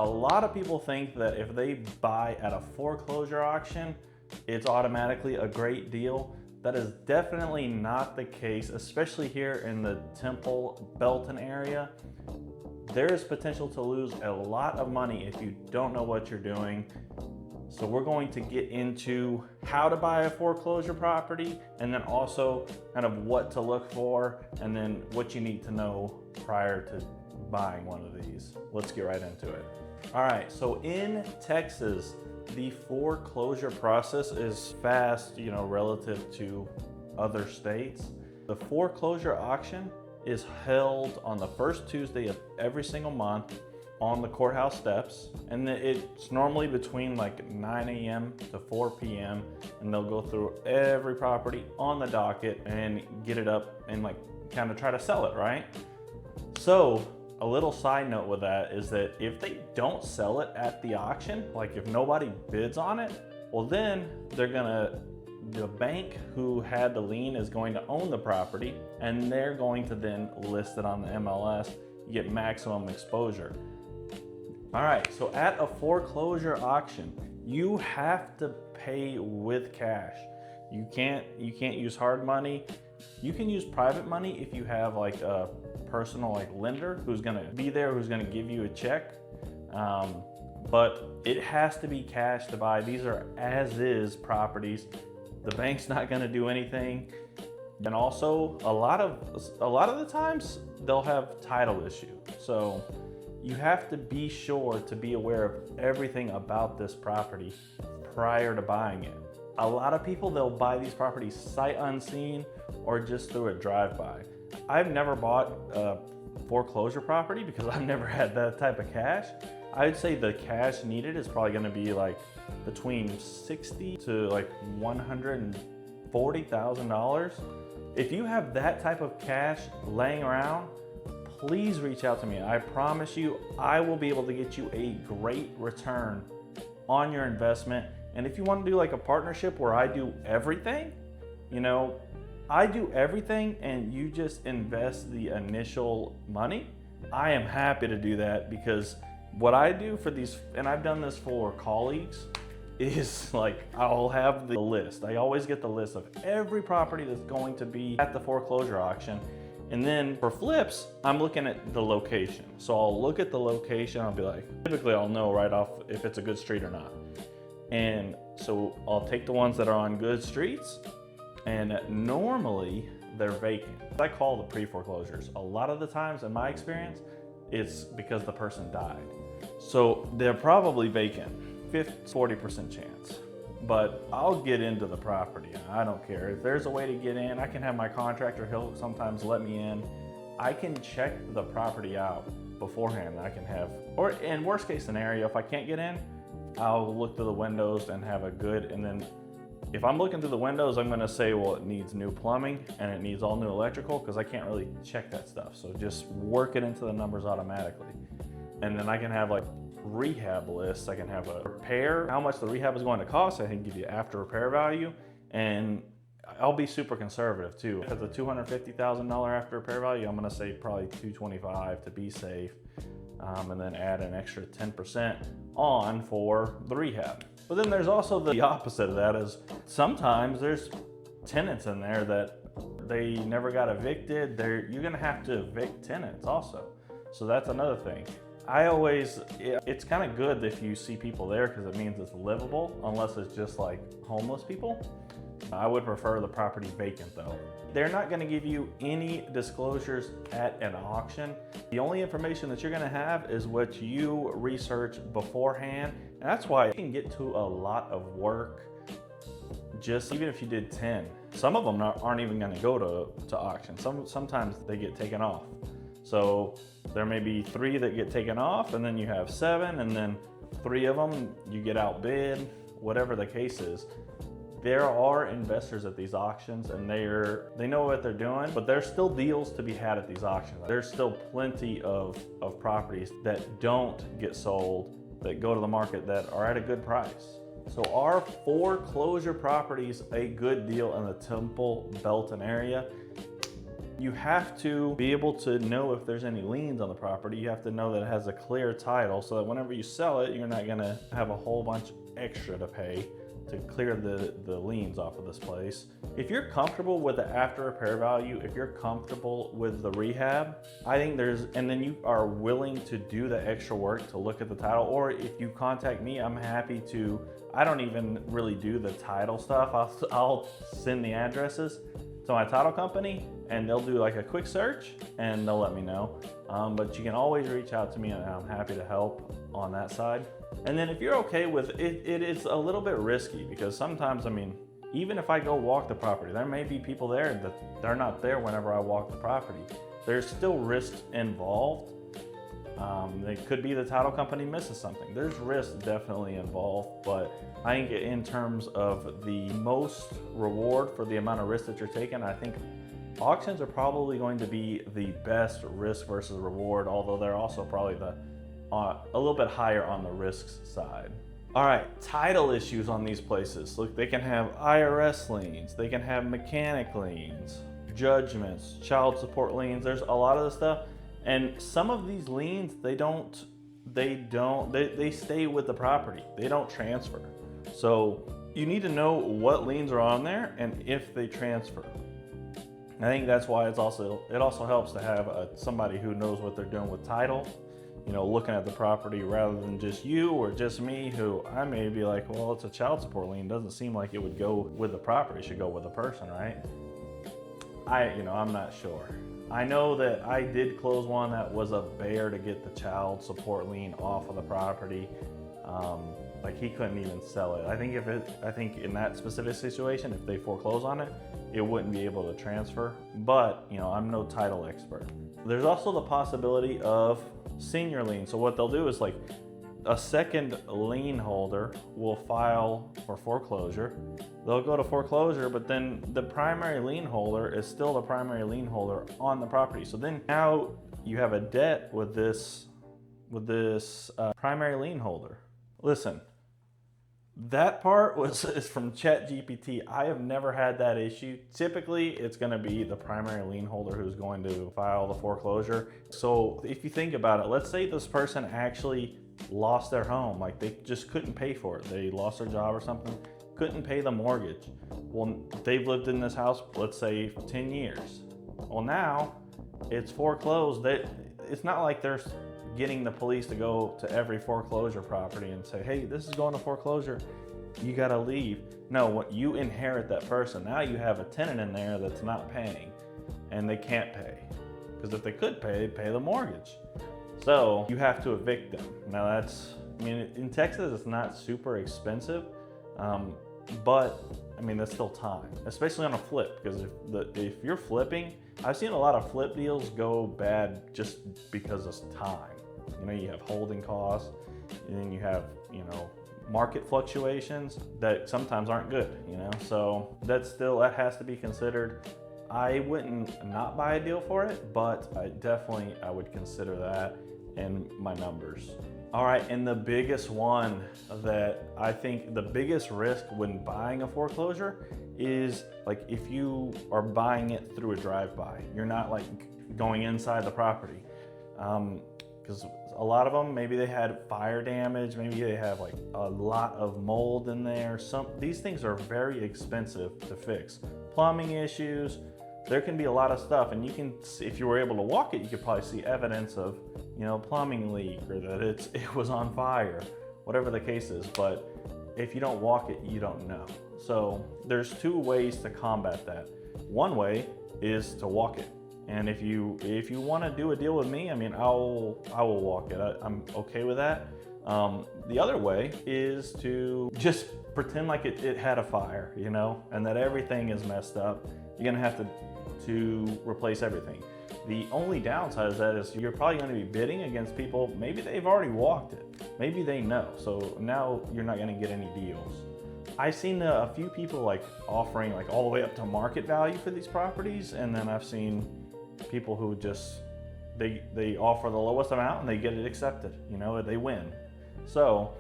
A lot of people think that if they buy at a foreclosure auction, it's automatically a great deal. That is definitely not the case, especially here in the Temple Belton area. There is potential to lose a lot of money if you don't know what you're doing. So we're going to get into how to buy a foreclosure property, and then also kind of what to look for, and then what you need to know prior to buying one of these. Let's get right into it. All right, so in Texas, the foreclosure process is fast, relative to other states. The foreclosure auction is held on the first Tuesday of every single month on the courthouse steps, and it's normally between like 9 a.m. to 4 p.m. and they'll go through every property on the docket and get it up and like kind of try to sell it, right? So a little side note with that is that if they don't sell it at the auction, like if nobody bids on it, well then the bank who had the lien is going to own the property, and they're going to then list it on the MLS. You get maximum exposure. All right, so at a foreclosure auction, you have to pay with cash. You can't use hard money. You can use private money if you have like a personal lender who's gonna be there, who's gonna give you a check. But it has to be cash to buy. These are as-is properties. The bank's not gonna do anything. And also a lot of the times they'll have title issue. So you have to be sure to be aware of everything about this property prior to buying it. A lot of people, they'll buy these properties sight unseen or just through a drive-by. I've never bought a foreclosure property because I've never had that type of cash. I would say the cash needed is probably gonna be like between $60,000 to like $140,000. If you have that type of cash laying around, please reach out to me. I promise you, I will be able to get you a great return on your investment. And if you want to do like a partnership where I do everything, I do everything and you just invest the initial money, I am happy to do that, because what I do for these, and I've done this for colleagues, is like I'll have the list. I always get the list of every property that's going to be at the foreclosure auction. And then for flips, I'm looking at the location. So I'll look at the location, I'll be like, typically I'll know right off if it's a good street or not. And so I'll take the ones that are on good streets, and normally they're vacant. I call the pre-foreclosures. A lot of the times in my experience, it's because the person died. So they're probably vacant, 40% chance. But I'll get into the property. I don't care. If there's a way to get in, I can have my contractor, he'll sometimes let me in. I can check the property out beforehand. I can have, or in worst case scenario, if I can't get in, I'll look through the windows and have a good, and then if I'm looking through the windows, I'm gonna say, well, it needs new plumbing and it needs all new electrical, because I can't really check that stuff. So just work it into the numbers automatically. And then I can have like rehab lists. I can have a repair, how much the rehab is going to cost. I can give you after repair value, and I'll be super conservative too. If it's a $250,000 after repair value, I'm gonna say probably $225 to be safe, and then add an extra 10% on for the rehab. But then there's also the opposite of that, is sometimes there's tenants in there that they never got evicted. You're gonna have to evict tenants also. So that's another thing. It's kind of good if you see people there, because it means it's livable, unless it's just like homeless people. I would prefer the property vacant though. They're not going to give you any disclosures at an auction. The only information that you're going to have is what you research beforehand. And that's why you can get to a lot of work, just even if you did 10. Some of them aren't even going to go to auction. Sometimes they get taken off. So there may be 3 that get taken off, and then you have 7, and then 3 of them you get outbid, whatever the case is. There are investors at these auctions, and they know what they're doing, but there's still deals to be had at these auctions. There's still plenty of properties that don't get sold, that go to the market, that are at a good price. So are foreclosure properties a good deal in the Temple Belton area? You have to be able to know if there's any liens on the property. You have to know that it has a clear title so that whenever you sell it, you're not gonna have a whole bunch extra to pay to clear the liens off of this place. If you're comfortable with the after repair value, if you're comfortable with the rehab, I think and then you are willing to do the extra work to look at the title, or if you contact me, I'm happy to. I don't even really do the title stuff. I'll send the addresses to my title company and they'll do like a quick search and they'll let me know. But you can always reach out to me and I'm happy to help on that side. And then if you're okay with it, it is a little bit risky because sometimes, I mean, even if I go walk the property, there may be people there that they're not there whenever I walk the property. There's still risks involved. It could be the title company misses something. There's risk definitely involved, but I think in terms of the most reward for the amount of risk that you're taking, I think auctions are probably going to be the best risk versus reward, although they're also probably a little bit higher on the risks side. All right, title issues on these places. Look, they can have IRS liens, they can have mechanic liens, judgments, child support liens. There's a lot of this stuff. And some of these liens, they stay with the property. They don't transfer. So you need to know what liens are on there and if they transfer. I think that's why it also helps to have somebody who knows what they're doing with title, you know, looking at the property rather than just you or just me, who I may be like, well, it's a child support lien. Doesn't seem like it would go with the property. It should go with the person, right? I'm not sure. I know that I did close one that was a bear to get the child support lien off of the property. Like he couldn't even sell it. I think in that specific situation, if they foreclose on it, it wouldn't be able to transfer. But I'm no title expert. There's also the possibility of senior lien. So what they'll do is like a second lien holder will file for foreclosure. They'll go to foreclosure, but then the primary lien holder is still the primary lien holder on the property. So then now you have a debt with this primary lien holder. Listen, that part is from ChatGPT. I have never had that issue. Typically, it's going to be the primary lien holder who's going to file the foreclosure. So if you think about it, let's say this person actually lost their home, like they just couldn't pay for it. They lost their job or something, couldn't pay the mortgage. Well, they've lived in this house, let's say 10 years. Well, now it's foreclosed. It's not like they're getting the police to go to every foreclosure property and say, hey, this is going to foreclosure, you gotta leave. No, you inherit that person. Now you have a tenant in there that's not paying and they can't pay. Because if they could pay, they'd pay the mortgage. So you have to evict them. Now in Texas, it's not super expensive, but that's still time, especially on a flip, because if you're flipping, I've seen a lot of flip deals go bad just because of time. You have holding costs, and then you have, market fluctuations that sometimes aren't good, so that has to be considered. I wouldn't not buy a deal for it, but I would consider that in my numbers. All right, and the biggest one that I think the biggest risk when buying a foreclosure is like if you are buying it through a drive-by. You're not like going inside the property. Because a lot of them, maybe they had fire damage, maybe they have like a lot of mold in there. These things are very expensive to fix. Plumbing issues, there can be a lot of stuff, and if you were able to walk it, you could probably see evidence of, plumbing leak or that it was on fire, whatever the case is. But if you don't walk it, you don't know. So there's two ways to combat that. One way is to walk it. And if you want to do a deal with me, I will walk it. I'm okay with that. The other way is to just pretend like it had a fire, and that everything is messed up. You're gonna have to replace everything. The only downside of that is you're probably going to be bidding against people. Maybe they've already walked it. Maybe they know. So now you're not going to get any deals. I've seen a few people like offering like all the way up to market value for these properties, and then I've seen people who just they offer the lowest amount and they get it accepted. They win. So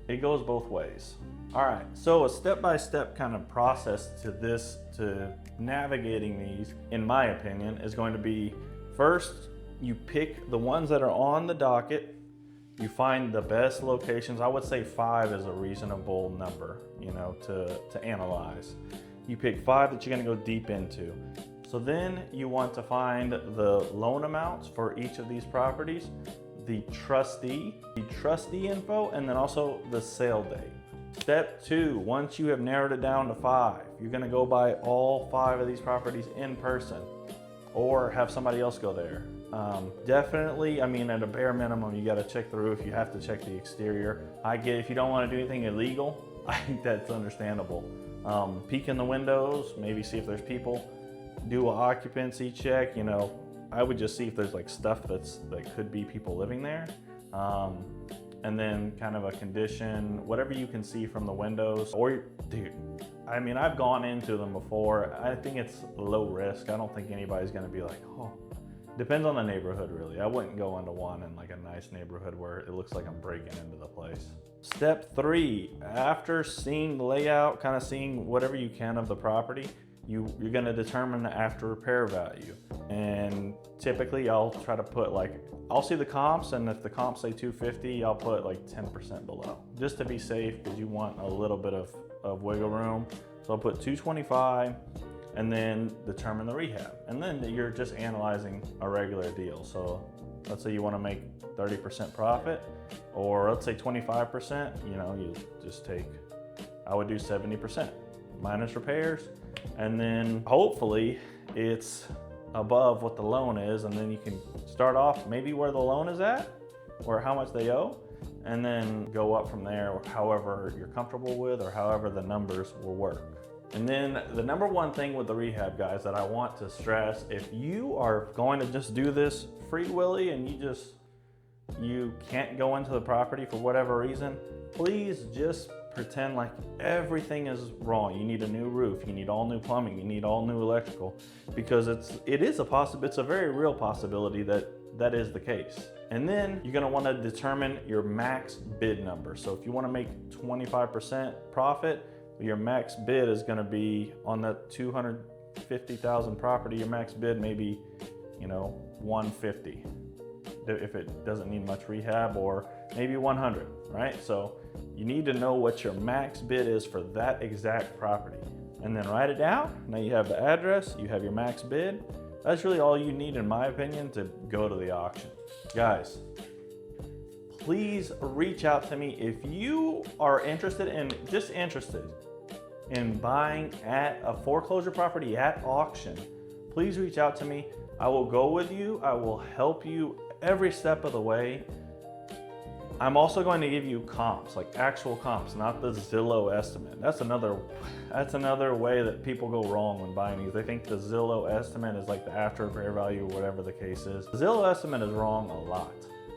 it goes both ways. All right, so a step-by-step kind of process to navigating these, in my opinion, is going to be, first, you pick the ones that are on the docket. You find the best locations. I would say 5 is a reasonable number, you know, to analyze. You pick 5 that you're gonna go deep into. So then you want to find the loan amounts for each of these properties, the trustee info, and then also the sale date. Step 2, once you have narrowed it down to 5, you're gonna go buy all 5 of these properties in person or have somebody else go there. Definitely, I mean, at a bare minimum, you gotta check the roof, you have to check the exterior. I get if you don't wanna do anything illegal, I think that's understandable. Peek in the windows, maybe see if there's people, do an occupancy check, you know. I would just see if there's like stuff that could be people living there. And then kind of a condition, whatever you can see from the windows. Or, dude, I mean, I've gone into them before. I think it's low risk. I don't think anybody's gonna be like, oh, depends on the neighborhood really. I wouldn't go into one in like a nice neighborhood where it looks like I'm breaking into the place. Step 3, after seeing the layout, kind of seeing whatever you can of the property, you're gonna determine the after repair value. And typically I'll try to put like, I'll see the comps, and if the comps say 250, I'll put like 10% below, just to be safe, because you want a little bit of wiggle room. So I'll put 225 and then determine the rehab. And then you're just analyzing a regular deal. So let's say you wanna make 30% profit, or let's say 25%, you know, you just take, I would do 70% minus repairs. And then hopefully it's above what the loan is, and then you can start off maybe where the loan is at or how much they owe, and then go up from there, however you're comfortable with or however the numbers will work. And then the number one thing with the rehab, guys, that I want to stress, if you are going to just do this free willy and you can't go into the property for whatever reason, please just pretend like everything is wrong. You need a new roof, you need all new plumbing, you need all new electrical, because it's a very real possibility that is the case. And then you're gonna wanna determine your max bid number. So if you wanna make 25% profit, your max bid is gonna be on that 250,000 property, your max bid may be, you know, 150 if it doesn't need much rehab, or maybe 100, right? So you need to know what your max bid is for that exact property, and then write it down. Now you have the address, you have your max bid. That's really all you need, in my opinion, to go to the auction. Guys, please reach out to me if you are interested in buying at a foreclosure property at auction. Please reach out to me. I will go with you. I will help you every step of the way. I'm also going to give you comps, like actual comps, not the Zillow estimate. That's another way that people go wrong when buying these. They think the Zillow estimate is like the after repair value, or whatever the case is. The Zillow estimate is wrong a lot.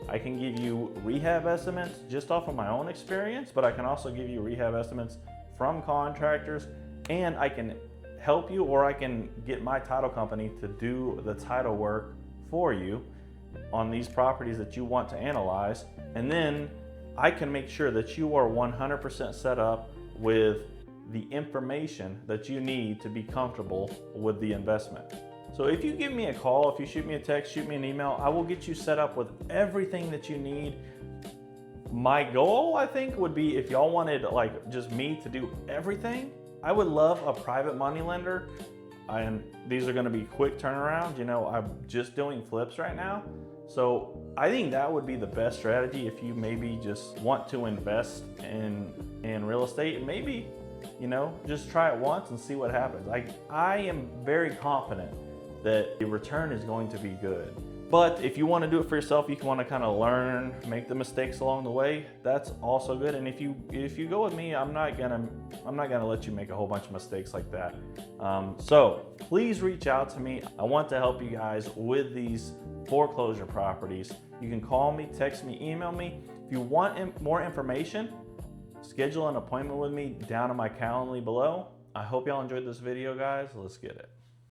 I can give you rehab estimates just off of my own experience, but I can also give you rehab estimates from contractors, and I can help you, or I can get my title company to do the title work for you on these properties that you want to analyze. And then I can make sure that you are 100% set up with the information that you need to be comfortable with the investment. So if you give me a call, if you shoot me a text, shoot me an email, I will get you set up with everything that you need. My goal, I think, would be, if y'all wanted like just me to do everything, I would love a private money lender. And these are gonna be quick turnarounds. You know, I'm just doing flips right now. So I think that would be the best strategy if you maybe just want to invest in real estate, and maybe, you know, just try it once and see what happens. I am very confident that the return is going to be good. But if you want to do it for yourself, you want to kind of learn, make the mistakes along the way, that's also good. And if you go with me, I'm not gonna let you make a whole bunch of mistakes like that. So please reach out to me. I want to help you guys with these foreclosure properties. You can call me, text me, email me. If you want more information, schedule an appointment with me down in my Calendly below. I hope y'all enjoyed this video, guys. Let's get it.